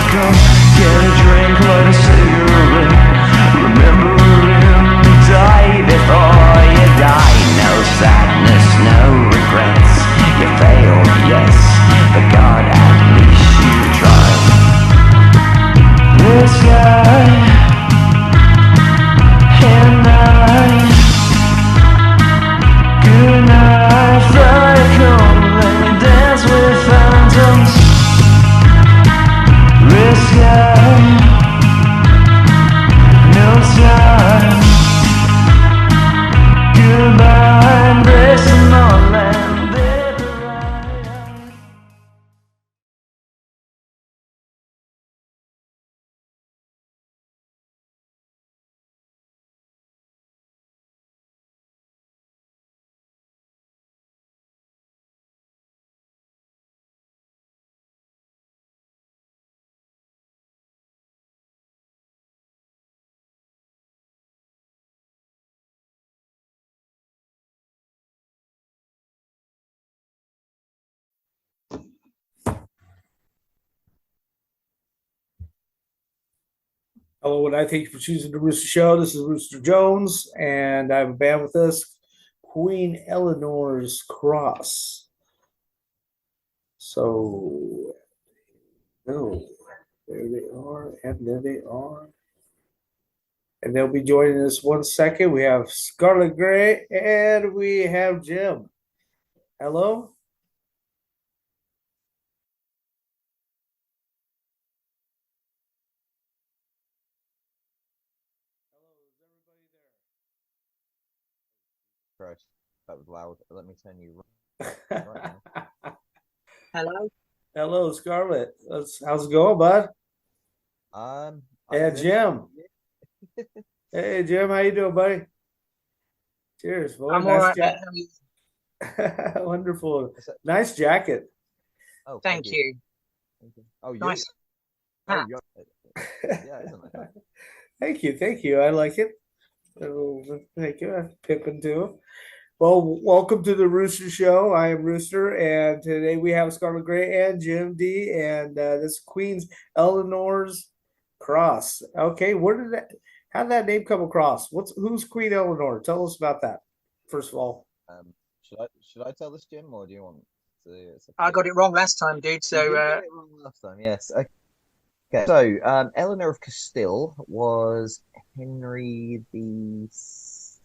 Come get a drink, light a cigarette. Remembering the day before you die. No sadness, no regrets. You failed, yes, but God, at least you tried. This guy and I. Good night, Friday come, let me dance with phantoms. Risk no time. Goodbye, embracing my land, baby, right. Hello, and I thank you for choosing the Rooster Show. This is Rooster Jones, and I have a band with us, Queen Eleanor's Cross. So, no, there they are, and there they are. And they'll be joining us 1 second. We have Scarlet Gray, and we have Jim. Hello? Christ, that was loud. Let me turn you Right now. Hello. Hello, Scarlet. How's it going, bud? Yeah, Jim. Hey, Jim, how you doing, buddy? Cheers. Boy. I'm nice all right. Wonderful. Nice jacket. Oh, Thank you. Oh, nice. Yeah, isn't it? Thank you. I like it. Thank you. Pippin too. Well, welcome to the Rooster Show. I am Rooster, and today we have Scarlet Gray and Jim D, and this Queen's Eleanor's Cross. Okay, how did that name come across? Who's Queen Eleanor? Tell us about that, first of all. Should I tell this, Jim, or do you want to? I got it wrong last time, dude. So you got it wrong last time. Yes. Okay. So Eleanor of Castile was Henry II's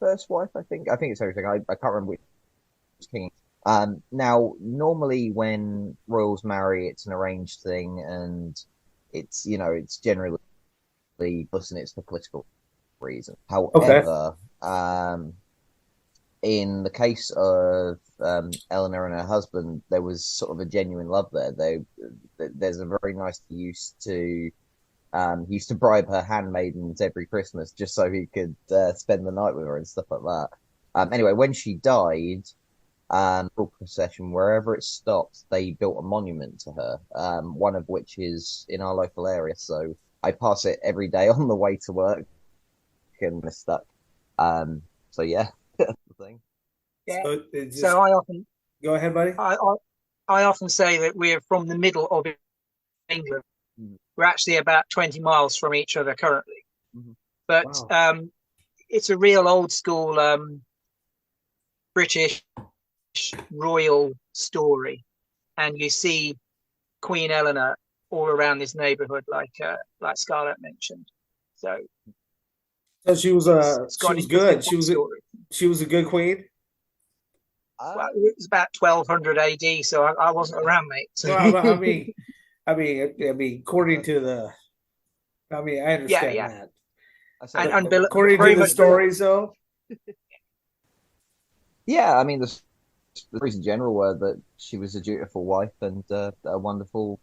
first wife, I think. I think it's everything. I can't remember which king. Now, normally when royals marry, it's an arranged thing, and it's generally listen, it's for political reason. However, in the case of Eleanor and her husband, there was sort of a genuine love there. There's a very nice he used to bribe her handmaidens every Christmas just so he could spend the night with her and stuff like that. Anyway, when she died, procession, wherever it stopped, they built a monument to her, one of which is in our local area. So I pass it every day on the way to work and we're stuck. So yeah, that's the thing. Yeah. So I often go ahead, buddy. I often say that we're from the middle of England. We're actually about 20 miles from each other currently. But wow. It's a real old school British royal story, and you see Queen Eleanor all around this neighborhood, like Scarlett mentioned. So she was good. She was a good queen. Well, it was about 1200 AD, so I wasn't around, mate. So. Well, I mean, according to the, I understand that. And according to the stories, though. Yeah, I mean, the stories in general were that she was a dutiful wife and a wonderful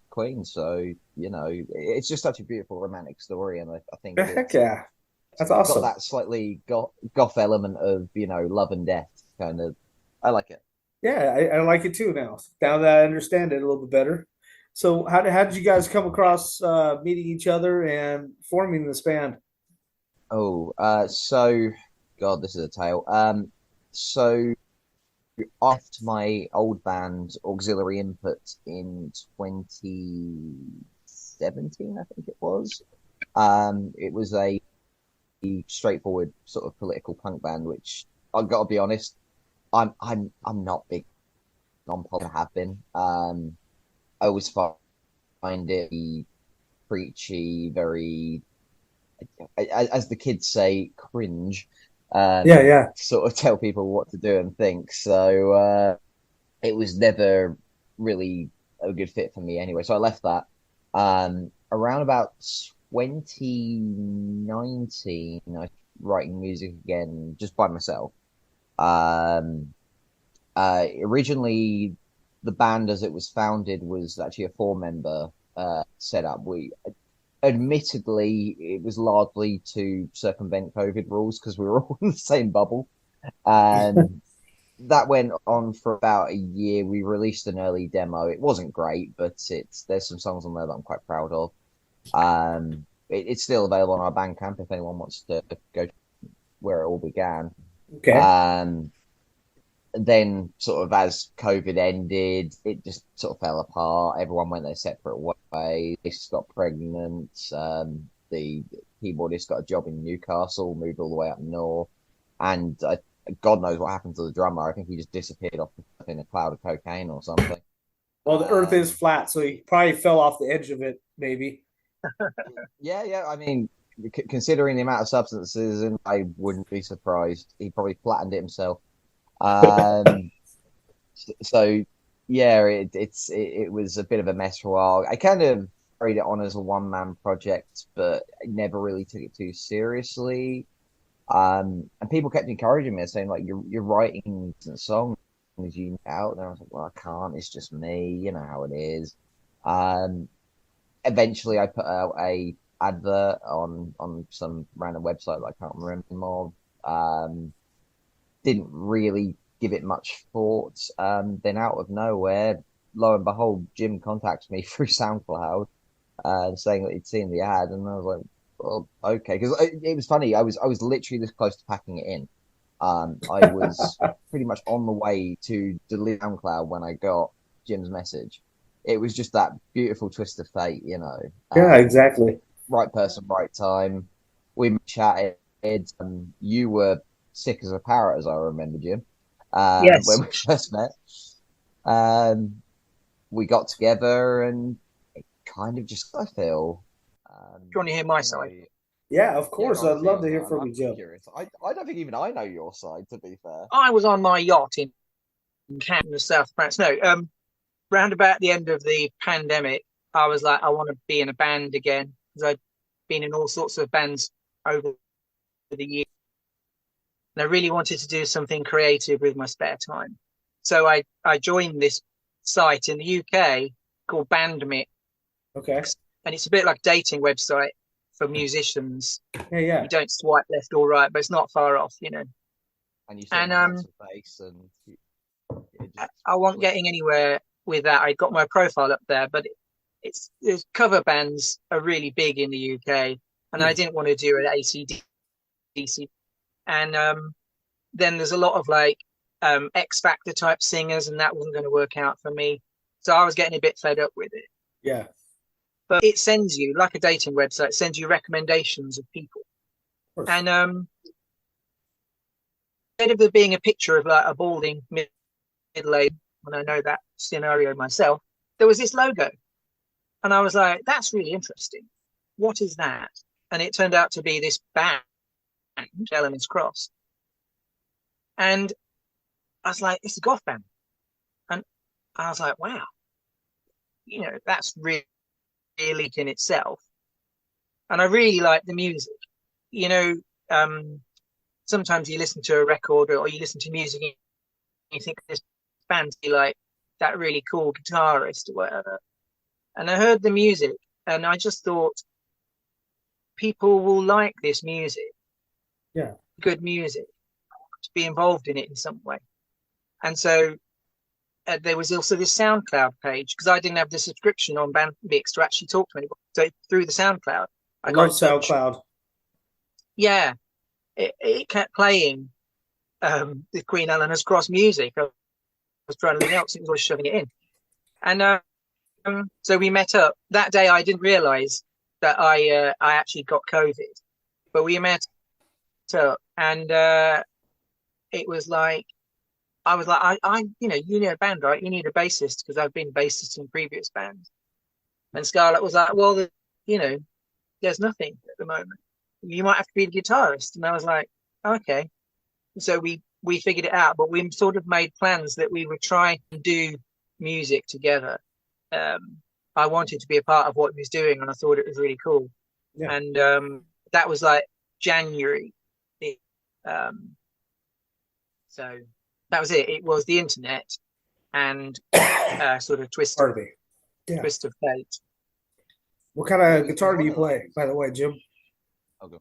queen. So it's just such a beautiful romantic story, and I think heck yeah, that's awesome. Got that slightly goth element of love and death kind of. I like it. Yeah, I like it too now. Now that I understand it a little bit better. So how did you guys come across meeting each other and forming this band? Oh, so God, this is a tale. So I left my old band Auxiliary Input in 2017, I think it was. It was a straightforward sort of political punk band, which I've got to be honest, I'm not big on pop. I have been. I always find it preachy, very, as the kids say, cringe. Yeah. Sort of tell people what to do and think. So it was never really a good fit for me anyway. So I left that. Around about 2019, I was writing music again just by myself. Originally, the band as it was founded was actually a four-member setup. We admittedly it was largely to circumvent COVID rules because we were all in the same bubble. And that went on for about a year. We released an early demo. It wasn't great, but there's some songs on there that I'm quite proud of. It's still available on our Bandcamp if anyone wants to go where it all began. Okay. Then sort of as COVID ended, it just sort of fell apart. Everyone went their separate ways. This got pregnant. The keyboardist got a job in Newcastle, moved all the way up north, and God knows what happened to the drummer. I think he just disappeared off in a cloud of cocaine or something. Well, the Earth is flat, so he probably fell off the edge of it, maybe. Yeah. I mean, considering the amount of substances, and I wouldn't be surprised. He probably flattened it himself. So yeah, it was a bit of a mess for a while. I kind of carried it on as a one-man project, but I never really took it too seriously. And people kept encouraging me, saying like, "You're writing songs you out," and I was like, "Well, I can't. It's just me. You know how it is." Eventually, I put out a advert on some random website that I can't remember anymore. Didn't really give it much thought. Then out of nowhere, lo and behold, Jim contacts me through SoundCloud, saying that he'd seen the ad, and I was like, "Well, okay," because it was funny. I was literally this close to packing it in. I was pretty much on the way to delete SoundCloud when I got Jim's message. It was just that beautiful twist of fate, you know. Yeah, exactly. Right person, right time. We chatted. You were sick as a parrot, as I remember, Jim. Yes. When we first met. We got together and it kind of just, I feel. Do you want to hear my side? Yeah, of course. Yeah, I'd love to hear from you, Jim. Curious. I don't think even I know your side, to be fair. I was on my yacht in Canton, the south of France. No, round about the end of the pandemic, I was like, I want to be in a band again because I'd been in all sorts of bands over the years. And I really wanted to do something creative with my spare time. So I joined this site in the UK called Bandmix. Okay. And it's a bit like a dating website for musicians. Yeah. You don't swipe left or right, but it's not far off, you know. And you face and I wasn't getting anywhere with that. I got my profile up there, but there's cover bands are really big in the UK, and I didn't want to do an AC/DC. And then there's a lot of like X Factor type singers, and that wasn't going to work out for me. So I was getting a bit fed up with it. Yeah. But it sends you, like a dating website, sends you recommendations of people. And instead of there being a picture of like a balding middle-aged, and I know that scenario myself, there was this logo. And I was like, that's really interesting. What is that? And it turned out to be this band, Eleanor's Cross. And I was like, it's a goth band. And I was like, wow, you know, that's really in itself. And I really like the music. You know, sometimes you listen to a record or you listen to music and you think this band be like that really cool guitarist or whatever. And I heard the music and I just thought people will like this music. Yeah. Good music. To be involved in it in some way. And so there was also this SoundCloud page because I didn't have the subscription on Bandmix to actually talk to anybody. So through the SoundCloud, I love SoundCloud. Yeah, it kept playing the Queen Eleanor's Cross music was trying anything else. He was always shoving it in. And so we met up that day. I didn't realize that I actually got COVID, but we met up, and it was like, I was like, you need a band, right? You need a bassist, because I've been bassist in previous bands. And Scarlett was like, well, there's nothing at the moment. You might have to be the guitarist. And I was like, okay. So we figured it out, but we sort of made plans that we would try and do music together. I wanted to be a part of what he was doing, and I thought it was really cool. Yeah. And that was like January. So that was it. It was the internet and sort of twist of fate. What kind of guitar do you play, by the way, Jim? I'll go.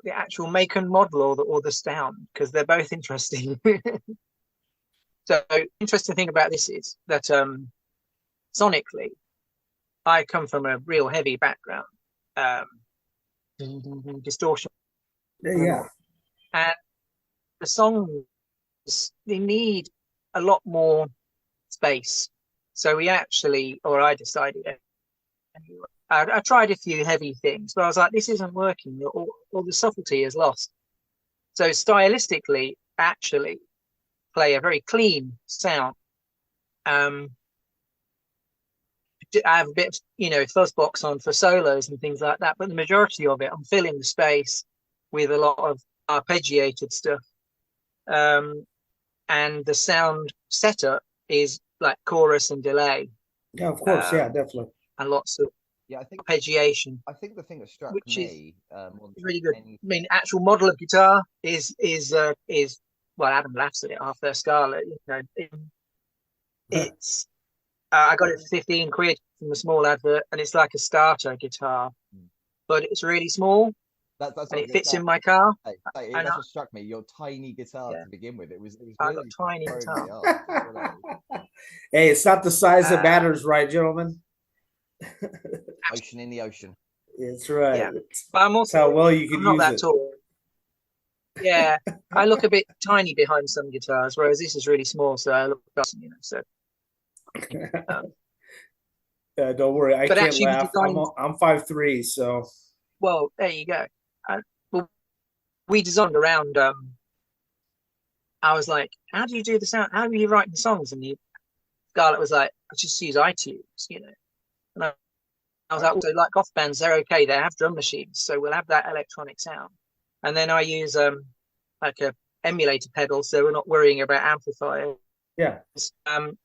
The actual make and model, or the sound, because they're both interesting. So interesting thing about this is that sonically, I come from a real heavy background, distortion. Yeah. And the songs, they need a lot more space. So I decided, I tried a few heavy things, but I was like, this isn't working, or the subtlety is lost. So stylistically, actually play a very clean sound. I have a bit of, fuzz box on for solos and things like that, but the majority of it, I'm filling the space with a lot of arpeggiated stuff. And the sound setup is like chorus and delay. Yeah, of course. Yeah, definitely. And lots of arpeggiation. I think the thing that struck me is really good. I mean, actual model of guitar is well, Adam laughs at it after Scarlett. It's I got it for 15 quid from a small advert, and it's like a starter guitar, but it's really small. And it fits in my car. That's what struck me. Your tiny guitar to begin with. It was I got tiny guitar. Hey, it's not the size that matters, right, gentlemen? Ocean in the ocean. That's right. Yeah. But I'm also how well you can use not that it. Tall. Yeah, I look a bit tiny behind some guitars, whereas this is really small, so I look awesome, So. Don't worry, I can't laugh. I'm 5'3", so. Well, there you go. Well, we designed around. I was like, "How do you do the sound? How are you writing the songs?" And Scarlett was like, "I just use iTunes, And I was like, "Also, like goth bands, they're okay. They have drum machines, so we'll have that electronic sound." And then I use like a emulator pedal, so we're not worrying about amplifiers. Yeah. And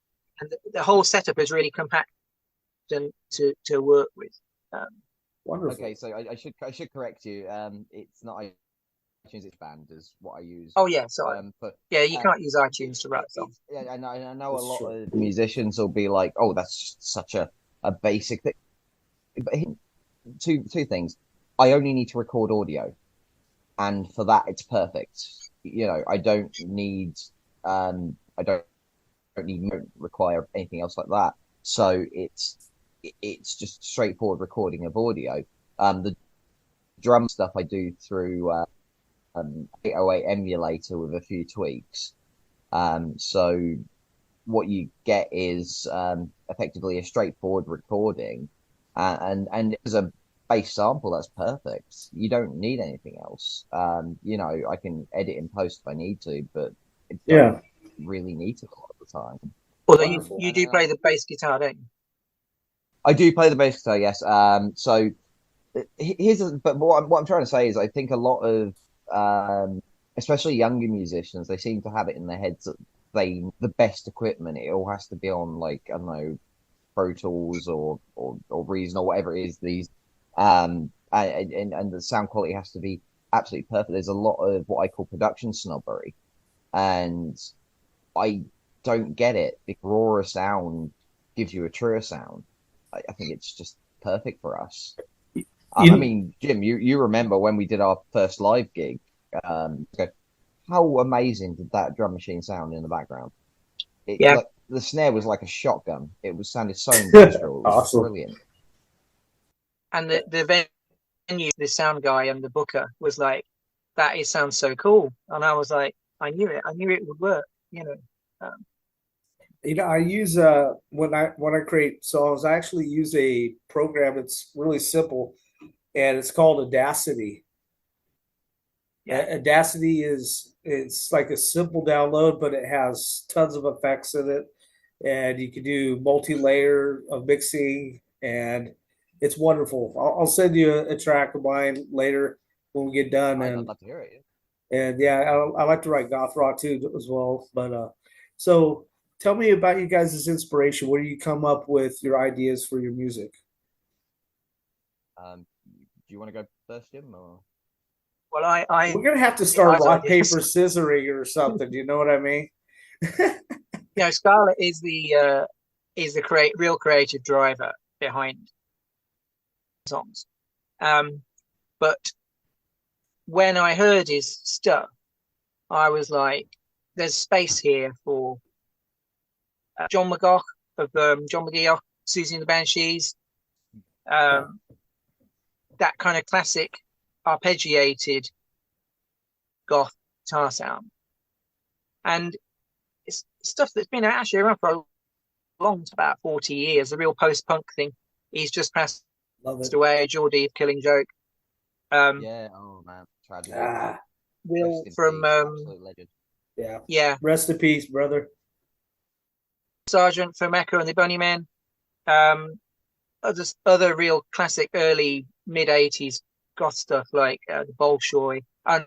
the whole setup is really compact and to work with. Wonderful. Okay, so I should correct you. It's not iTunes, it's Band is what I use. Oh yeah, sorry. But you can't use iTunes to write songs. Yeah, I know a lot of musicians will be like, "Oh, that's such a basic thing." But two things. I only need to record audio, and for that, it's perfect. I don't need require anything else like that. So it's just straightforward recording of audio. The drum stuff I do through 808 emulator with a few tweaks. So what you get is effectively a straightforward recording, and as a bass sample, that's perfect. You don't need anything else. I can edit in post if I need to, but it don't really need to a lot of the time. Although you do play the bass guitar, don't you? I do play the bass guitar, yes. So but what I'm trying to say is, I think a lot of, especially younger musicians, they seem to have it in their heads that the best equipment, it all has to be on, like, I don't know, Pro Tools or Reason or whatever it is. These and the sound quality has to be absolutely perfect. There's a lot of what I call production snobbery, and I don't get it. The rawer sound gives you a truer sound. I think it's just perfect for us. I mean, Jim, you remember when we did our first live gig? How amazing did that drum machine sound in the background? Like, the snare was like a shotgun. It sounded so industrial. It was awesome. Brilliant. And the venue, the sound guy and the booker was like, "Sounds so cool," and I was like, "I knew it. I knew it would work." I use when I create songs, I actually use a program. It's really simple, and it's called Audacity. Yeah. Audacity is it's like a simple download, but it has tons of effects in it, and you can do multi-layer of mixing, and it's wonderful. I'll send you a track of mine later when we get done, I'd and love to hear it. yeah, I like to write goth rock too as well. But so tell me about you guys' inspiration. Where do you come up with your ideas for your music? Do you want to go first, Jim? Or Well, I We're gonna have to I start have rock ideas. paper scissoring or something. You know what I mean? Scarlett is the real creative driver behind songs. But when I heard his stuff, I was like, "There's space here for John McGough of John McGeoch, Susie and the Banshees, Yeah. that kind of classic arpeggiated goth guitar sound, and it's stuff that's been actually around for a long, about 40 years. The real post-punk thing. He's just passed Love it. away. Geordie of Killing Joke. yeah, oh man, tragedy. Ah, Will Rest in from peace, absolute legend. yeah. yeah, Rest in peace, brother. Sergeant from Echo and the Bunnymen. Other real classic early mid 80s goth stuff like the Bolshoi and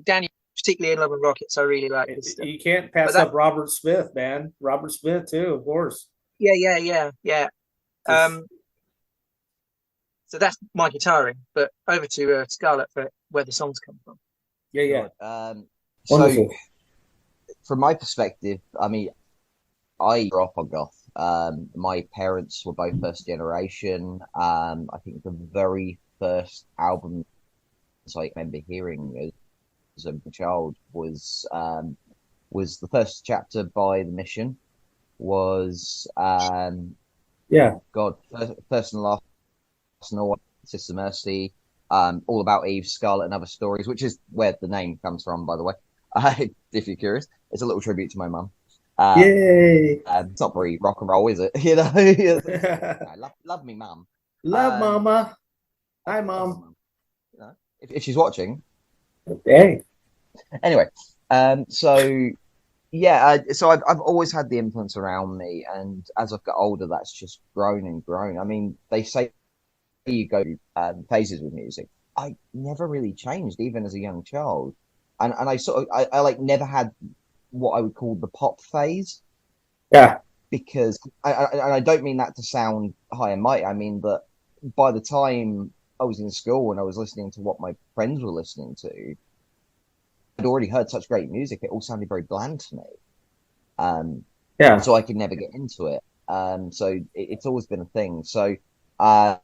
Daniel, particularly in Love and Rockets. I really like his stuff. You can't But pass that, up Robert Smith, man. Robert Smith too, of course. yeah. Just So that's my guitaring. But over to Scarlett for where the songs come from. yeah. God. So Wonderful. from my perspective, I mean, I grew up on goth. My parents were both first generation. I think the very first album I remember hearing as a child was the first chapter by The Mission. Was Yeah. God, first and last, no Sister Mercy, All About Eve, Scarlet and Other Stories, which is where the name comes from, by the way. If you're curious, it's a little tribute to my mum. Yay. It's not very rock and roll, is it? You know, love me, mum. Love mama. Hi, Love me, mom. mum. You know, if she's watching. Hey. Anyway, so yeah, so I've always had the influence around me, and as I've got older, that's just grown and grown. I mean, they say you go phases with music. I never really changed, even as a young child, and I sort of I like never had what I would call the pop phase Yeah. because and I don't mean that to sound high and mighty. I mean that by the time I was in school and I was listening to what my friends were listening to, I'd already heard such great music. It all sounded very bland to me. Yeah. So I could never get into it. So it's always been a thing. So, uh,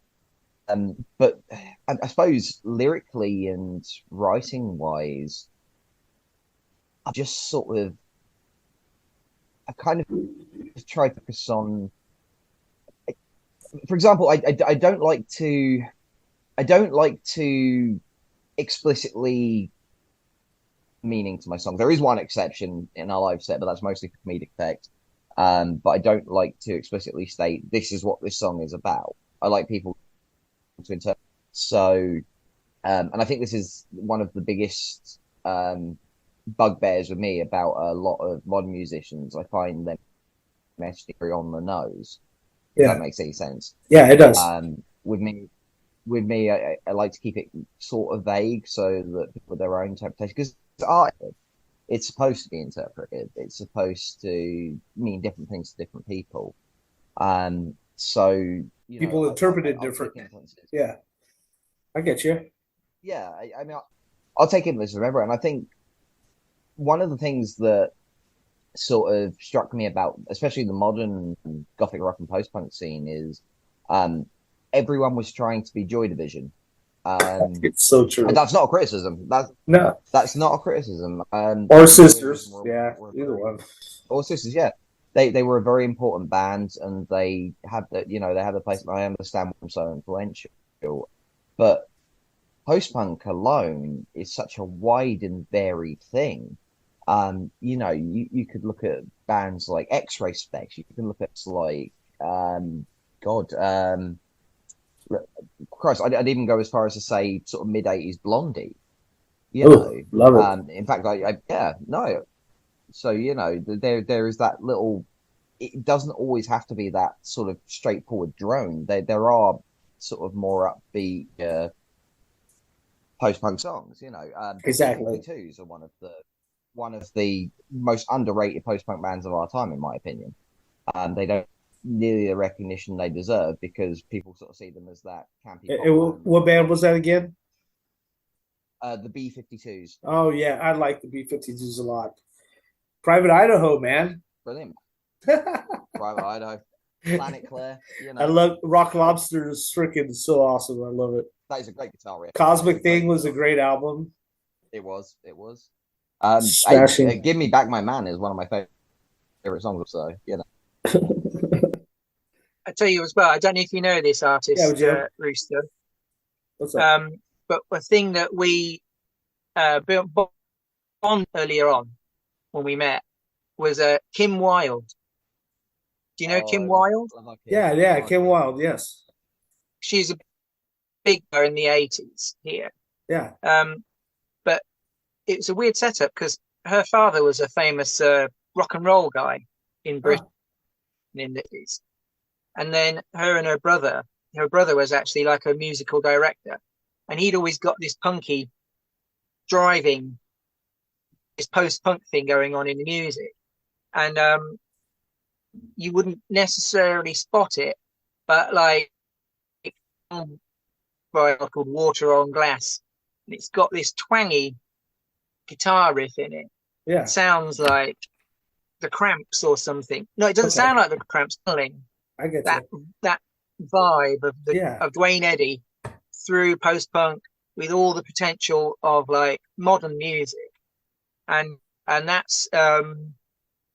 but I suppose lyrically and writing wise, I just sort of, I kind of try to focus on, for example, I don't like to explicitly meaning to my songs. There is one exception in our live set, but that's mostly for comedic effect. But I don't like to explicitly state this is what this song is about. I like people to interpret. So, and I think this is one of the biggest bugbears with me about a lot of modern musicians. I find them very on the nose. If Yeah. that makes any sense. Yeah, it does. With me, I like to keep it sort of vague so that people with their own interpretation, because art, it's supposed to be interpreted. It's supposed to mean different things to different people. So People interpret it different. Yeah. I get you. Yeah, I mean, I'll take influence from everyone. And I think one of the things that sort of struck me about, especially the modern gothic rock and post punk scene, is everyone was trying to be Joy Division. It's so true. And that's not a criticism. No. That's not a criticism. Or sisters. Yeah, either one. Or sisters, yeah. They were a very important band, and they had they had a place. And I understand why I'm so influential, but post punk alone is such a wide and varied thing You know, you could look at bands like X-Ray Specs. You can look at like God, Christ, I'd even go as far as to say sort of mid-80s Blondie. You Oh, know, love it. in fact, yeah, no. So you know, there is that little. It doesn't always have to be that sort of straightforward drone. There are sort of more upbeat post-punk songs. You know, the Exactly. B-52s are one of the most underrated post-punk bands of our time, in my opinion. They don't nearly the recognition they deserve because people sort of see them as that campy pop band. What band was that again? The B-52s, Oh yeah, I like the B-52s a lot. Private Idaho, man. brilliant. I Private Idaho, Planet Claire. You know, love Rock Lobster is freaking so awesome. I love it. that is a great guitar riff. That is a Cosmic great Thing was a guitar riff. great album. It was. It was. Hey, Smashing. "Give Me Back My Man" is one of my favorite songs. So you know. I tell you as well. I don't know if you know this Yeah, artist, Jim. Rooster. What's up? But a thing that we built on earlier on when we met was Kim Wilde. Do you know Oh, Kim Wilde? I like him. Yeah, I yeah, like Kim him. Wilde. Yes. She's a big girl in the 80s here. Yeah. But it's a weird setup because her father was a famous rock and roll guy in Britain Oh, in the 80s. And then her brother was actually like a musical director. And he'd always got this punky driving, this post-punk thing going on in the music. And you wouldn't necessarily spot it, but like by called Water on Glass. And it's got this twangy guitar riff in it. It yeah. sounds like the Cramps or something. No, it doesn't Okay. sound like the Cramps. I get That you. that vibe of the Yeah. of Dwayne Eddy through post punk with all the potential of like modern music, and that's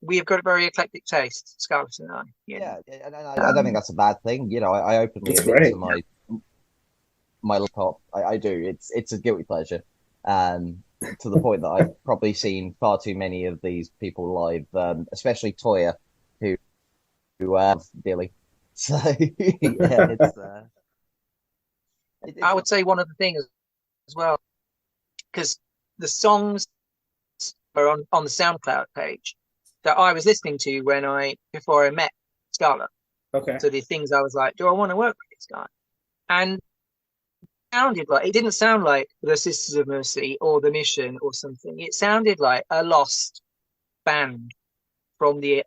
we have got a very eclectic taste, Scarlett and I. You know, Yeah, and I don't think that's a bad thing. You know, I openly It's admit to great. my laptop. I do. It's a guilty pleasure. To the point that I've probably seen far too many of these people live, especially Toya, who dearly. So yeah, it's I would say one of the things as well because the songs are on the SoundCloud page that I was listening to before I met Scarlett. Okay. So the things I was like, do I want to work with this guy? And it didn't sound like the Sisters of Mercy or the Mission or something. It sounded like a lost band from the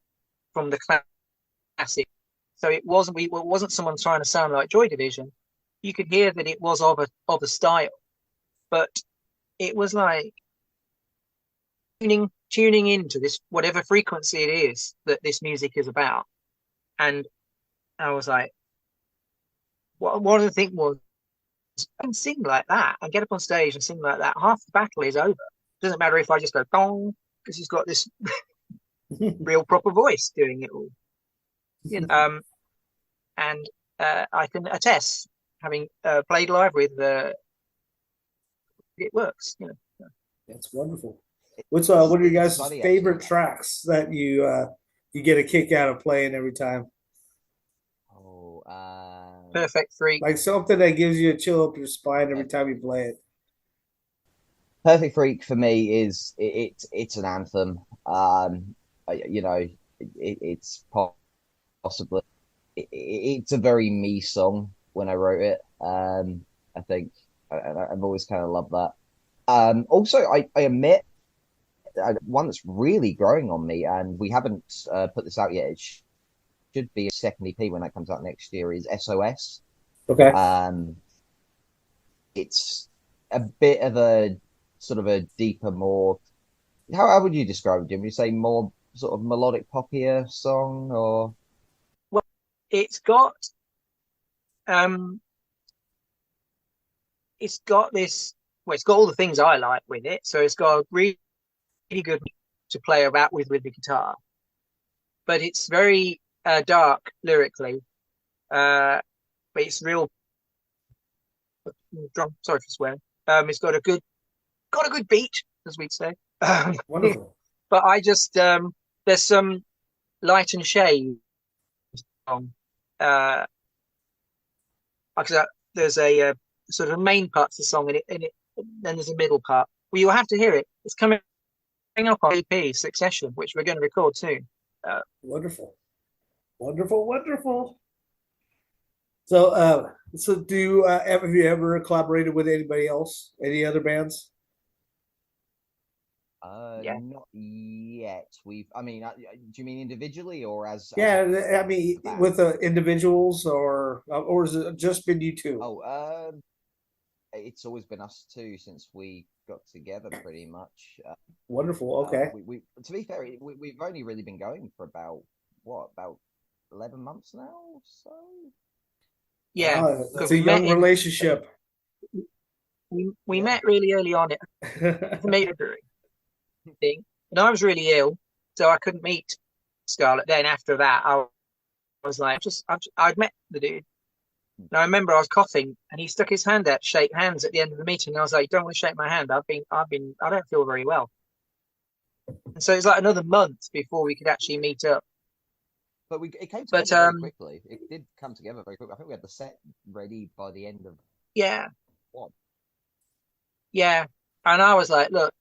classic. So it wasn't someone trying to sound like Joy Division. You could hear that it was of a style, but it was like tuning into this whatever frequency it is that this music is about. And I was like, one of the things was and sing like that and get up on stage and sing like that, half the battle is over. Doesn't matter if I just go dong because he's got this real proper voice doing it all. You know, and I can attest, having played live with, it works. You know, That's wonderful. What are you guys' funny, favorite actually. tracks that you get a kick out of playing every time? Oh, Perfect Freak. Like something that gives you a chill up your spine every time you play it. Perfect Freak for me is it's an anthem. You know, it's possibly it's a very me song when I wrote it. I think I've always kind of loved that. Also, I admit one that's really growing on me, and we haven't put this out yet. It should be a second EP when that comes out next year. Is SOS. Okay. It's a bit of a sort of a deeper, more. How would you describe it, Jim? Would you say more sort of melodic poppier song, or Well, it's got um, it's got this. Well, it's got all the things I like with it. So it's got a really good to play about with the guitar, but it's very dark lyrically. But it's real. Sorry for swearing. It's got a good beat, as we'd say. Wonderful. But I just there's some light and shade on. Because there's a sort of main part to the song, and then there's a middle part. Well, you'll have to hear it. It's coming up on EP Succession, which we're going to record soon. Wonderful, wonderful, wonderful. So, have you ever collaborated with anybody else? Any other bands? Yeah. Not yet. I mean, do you mean individually or as? Yeah, I mean, with individuals, or has it just been you two? Oh, it's always been us two since we got together, pretty much. Wonderful. Okay. We to be fair, we've only really been going for about 11 months now. So Yeah, it's a young relationship. We met really early on at the Maybury thing, and I was really ill, so I couldn't meet Scarlett. Then after that, I was like, I'd met the dude. And I remember I was coughing, and he stuck his hand out to shake hands at the end of the meeting. And I was like, "Don't want to shake my hand. I don't feel very well." And so it was like another month before we could actually meet up. But it came together very quickly. It did come together very quickly. I think we had the set ready by the end of what? Yeah. And I was like, look,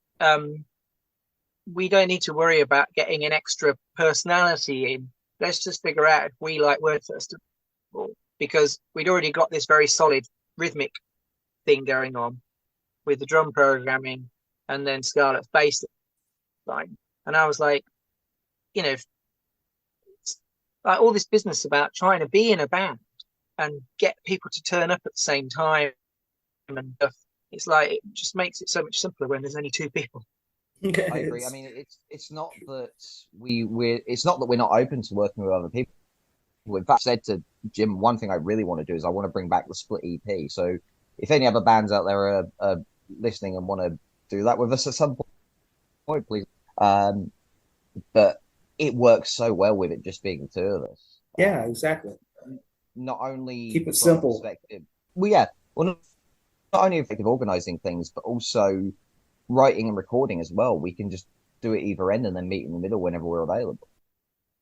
we don't need to worry about getting an extra personality in. Let's just figure out if we like Word first of all, because we'd already got this very solid rhythmic thing going on with the drum programming and then Scarlett's bass line. And I was like, like all this business about trying to be in a band and get people to turn up at the same time and stuff. It's like it just makes it so much simpler when there's only two people. I agree. I mean, it's not that it's not that we're not open to working with other people. In fact, I said to Jim, one thing I really want to do is I want to bring back the split EP. So if any other bands out there are listening and want to do that with us at some point, please. But it works so well with it just being the two of us. Yeah, exactly. Not only keep it simple. Not only effective organizing things, but also writing and recording as well. We can just do it either end and then meet in the middle whenever we're available.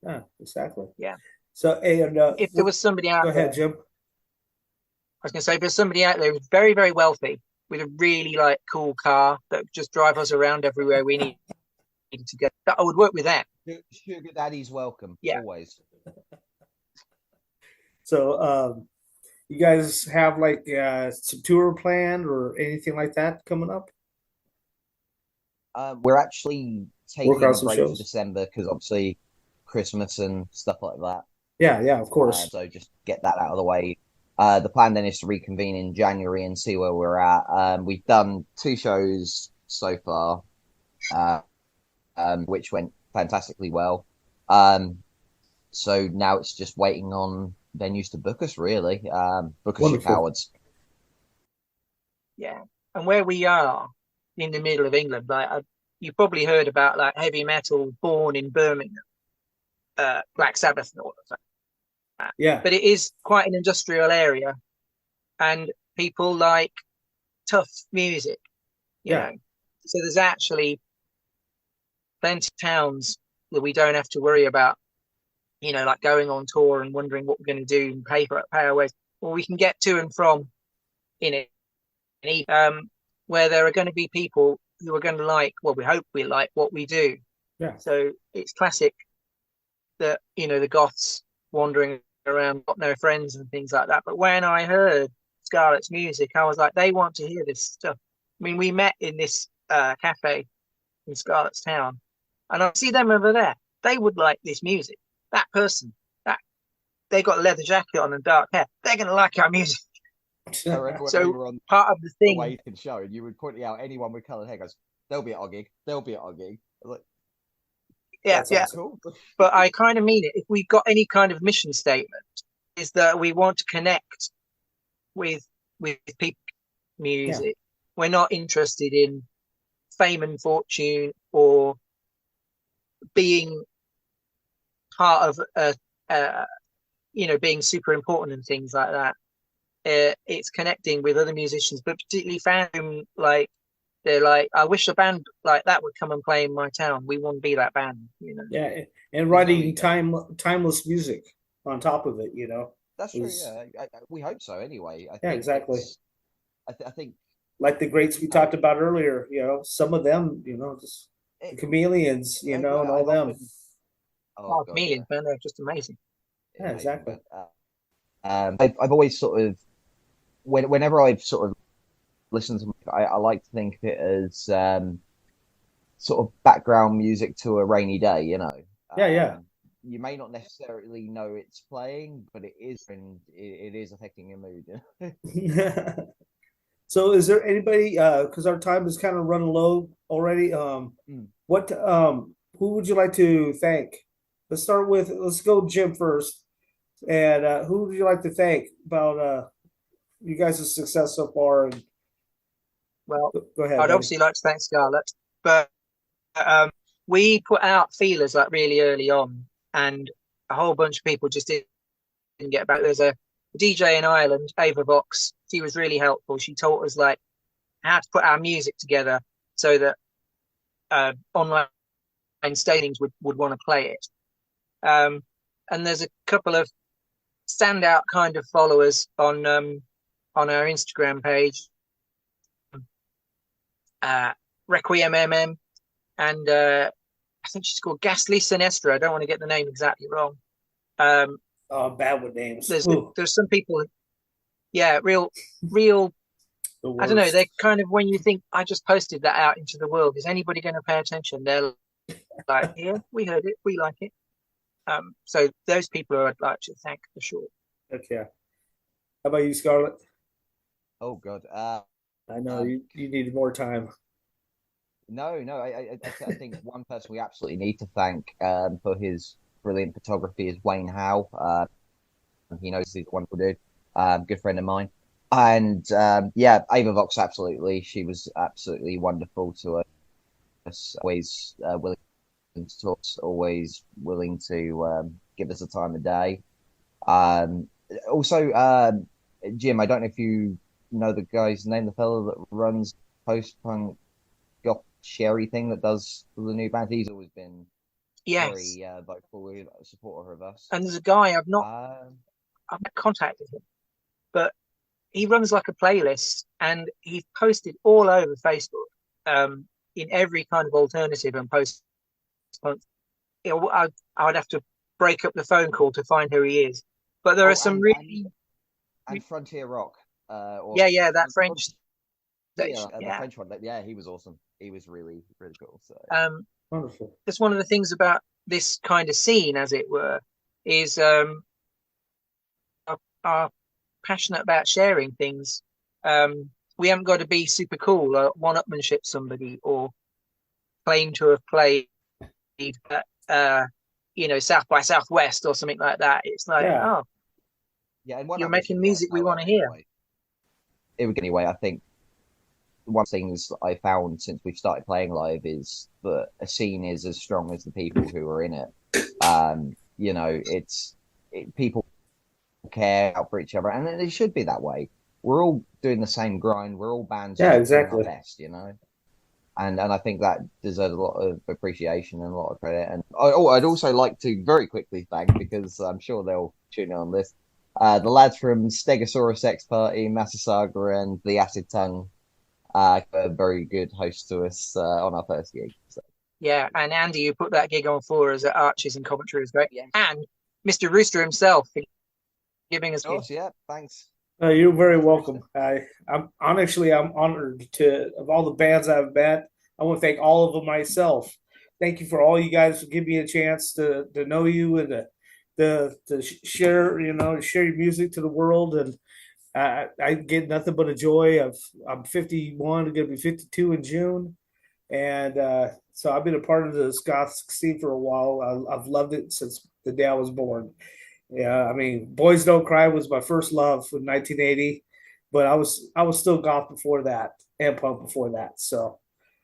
Yeah, exactly. Yeah. So, if there was somebody out there, go ahead, Jim. I was going to say, if there's somebody out there who's very, very wealthy with a really cool car that would just drive us around everywhere we need to go, I would work with them. Sugar daddy's welcome. Yeah. Always. So, you guys have some tour planned or anything like that coming up? We're actually taking a break for December because obviously Christmas and stuff like that. Yeah, of course. So just get that out of the way. The plan then is to reconvene in January and see where we're at. We've done 2 shows so far, which went fantastically well. So now it's just waiting on venues to book us, really. Book us, you cowards. Yeah, and where we are in the middle of England, you probably heard about heavy metal born in Birmingham, Black Sabbath and all of that. Yeah, but it is quite an industrial area, and people like tough music. You know? So there's actually plenty of towns that we don't have to worry about, going on tour and wondering what we're going to do and pay our ways. Well, we can get to and from where there are going to be people who are going to we hope we like what we do. Yeah. So it's classic that, the goths wandering around, got no friends and things like that. But when I heard Scarlett's music, I was like, they want to hear this stuff. I mean, we met in this cafe in Scarlett's town, and I see them over there. They would like this music. That person, they got a leather jacket on and dark hair. They're going to like our music. So we were on part of the thing, the show, and you would point out anyone with coloured hair goes, "They'll be at our gig. They'll be at our gig." Like, yeah. Cool. But I kind of mean it. If we've got any kind of mission statement, is that we want to connect with people, music. Yeah. We're not interested in fame and fortune or being part of being super important and things like that. It's connecting with other musicians, but particularly found they're like, I wish a band like that would come and play in my town. We want to be that band, you know. Yeah, and writing timeless music on top of it, you know. That's true. is- Yeah, we hope so. Anyway, I Yeah, think exactly. I think Like the greats we talked about earlier, you know, some of them, you know, just the it, chameleons, you know, and all I've them. often, oh Oh, god, yeah, Chameleons, man, they're just amazing. Yeah, amazing. exactly. But I've always sort of whenever I've sort of listened to, I like to think of it as sort of background music to a rainy day. You know, Yeah. you may not necessarily know it's playing, but it is, and it is affecting your mood. Yeah. So is there anybody, because our time is kind of running low already, Mm. what who would you like to thank? Let's go Jim first. And who would you like to thank about you guys' success so far? And Well, go ahead, I'd buddy. obviously like to thank Scarlett, but we put out feelers like really early on, and a whole bunch of people just didn't get back. There's a DJ in Ireland, Ava Vox. She was really helpful. She taught us like how to put our music together so that online stadiums would want to play it. And there's a couple of standout kind of followers on our Instagram page. Requiem MM, and I think she's called Ghastly Sinestra. I don't want to get the name exactly wrong. I'm bad with names. There's some people, yeah, real. The I don't know. worst. They're kind of, when you think I just posted that out into the world, is anybody going to pay attention? They're like, yeah, we heard it, we like it. So those people I'd like to thank for sure. Okay. How about you, Scarlett? Oh god, I know you needed more time. no, I think one person we absolutely need to thank for his brilliant photography is Wayne Howe. He knows he's a wonderful dude, good friend of mine. And yeah, Ava Vox, absolutely. She was absolutely wonderful to us, always willing to talk, always willing to give us the time of day. Also, Jim, I don't know if you know the guy's name, the fellow that runs post-punk goth sherry thing that does the new band. He's always been Yes, very vocal supporter of us. and there's a guy I've not contacted him, but he runs like a playlist, and he's posted all over Facebook, in every kind of alternative and post. You know, I would have to break up the phone call to find who he is, but there are some really and Frontier Rock. yeah, that French station. The French one. Yeah, he was awesome. He was really, really cool. So Wonderful. that's one of the things about this kind of scene, as it were, is are passionate about sharing things. We haven't got to be super cool or one-upmanship somebody or claim to have played at South by Southwest or something like that. It's like, Yeah. oh, yeah, and you're making music we want to hear. Anyway, I think one of the things I found since we've started playing live is that a scene is as strong as the people who are in it. People care out for each other, and it should be that way. We're all doing the same grind. We're all bands. Yeah, doing exactly. our best, and I think that deserves a lot of appreciation and a lot of credit. And I'd also like to very quickly thank, because I'm sure they'll tune in on this, the lads from Stegosaurus X Party, Masasaga, and the Acid Tongue. A very good host to us on our first gig. So. Yeah, and Andy, you put that gig on for us at Arches in Coventry, was great. Yeah. And Mr. Rooster himself for giving us. Yeah, thanks. You're very welcome. I'm honored to, of all the bands I've met, I want to thank all of them myself. Thank you for all you guys for giving me a chance to know you and to share share your music to the world. And I get nothing but a joy. I'm 51, I'm gonna be 52 in June, and so I've been a part of the goth scene for a while. I've loved it since the day I was born. Yeah, I mean, Boys Don't Cry was my first love in 1980, but I was still goth before that and punk before that. So,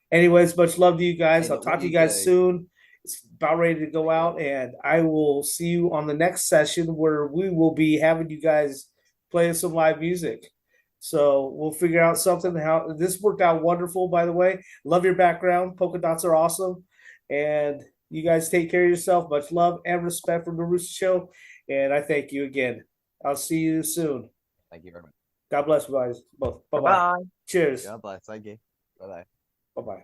anyways, much love to you guys. I'll talk to you guys soon. It's about ready to go out, and I will see you on the next session where we will be having you guys play some live music. So we'll figure out something. How this worked out wonderful, by the way. Love your background. Polka dots are awesome. And you guys take care of yourself. Much love and respect from the Rooster Show. And I thank you again. I'll see you soon. Thank you very much. God bless you guys both. Bye bye. Bye. Cheers. God bless. Thank you. Bye bye. Bye bye.